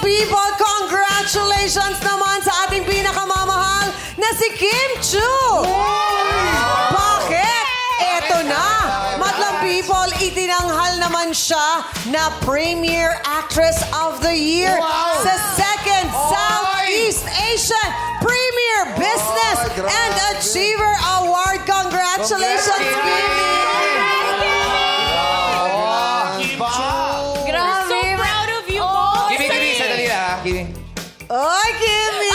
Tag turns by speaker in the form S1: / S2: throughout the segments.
S1: people, congratulations naman sa ating pinakamamahal na si Kim Chu! Bakit? Eto na! Madlang people, itinanghal naman siya na Premier Actress of the Year sa second Southeast Asian Premier Business and Achiever Award. Congratulations, Kim! Oy, Kimmy!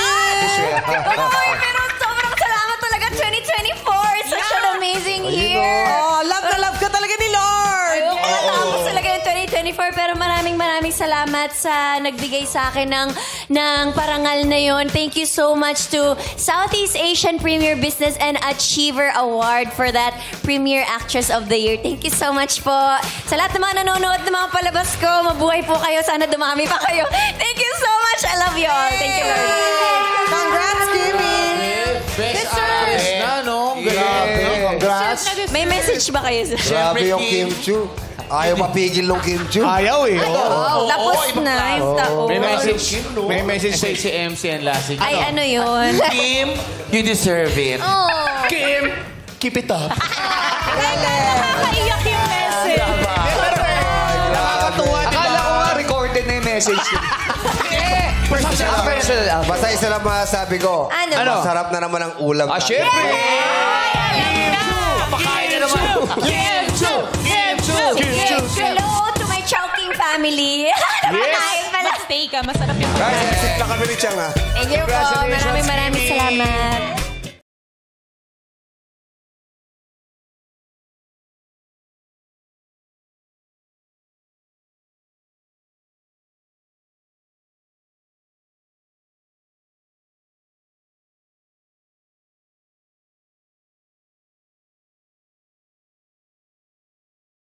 S2: Oy, pero sobrang salamat talaga 2024. Such an amazing year.
S1: Oh, love na love ka talaga ni Lord.
S2: Ayoko matapos talaga yung 2024 pero maraming salamat sa nagbigay sa akin ng parangal na yon. Thank you so much to Southeast Asian Premier Business and Achiever Award for that Premier Actress of the Year. Thank you so much po. Sa lahat ng mga nanonood ng mga palabas ko, mabuhay po kayo. Sana dumami pa kayo. Thank you so much. I love you all. Thank you, Lord.
S1: Congrats, Kimmy!
S3: Best actress na, no? Grabe.
S4: Congrats.
S2: May message ba kayo?
S4: Grabe yung Kim Chu. Ayaw mapigil ng Kim Chu.
S5: Ayaw eh.
S2: Tapos na yung taon.
S3: May message sa si MC and Lassie.
S2: Ay, ano yun?
S3: Kim, you deserve it.
S5: Kim, keep it up.
S2: Nakakaiyak yung message.
S5: Nakakatuwa, di ba?
S4: Akala ko nga recorded na yung message. Personal. Basta isa lang masasabi ko.
S2: Ano?
S4: Masarap na naman ang ulam.
S5: Siyempre!
S3: Pakain na naman.
S5: Kim Chu! Kim Chu! Kim Chu!
S2: Hello to my Chowking family. Nakakain pala.
S6: Stay ka, masarap yung
S4: Guys, exit lang kami ni Chang, ha?
S2: Thank you po. Maraming salamat.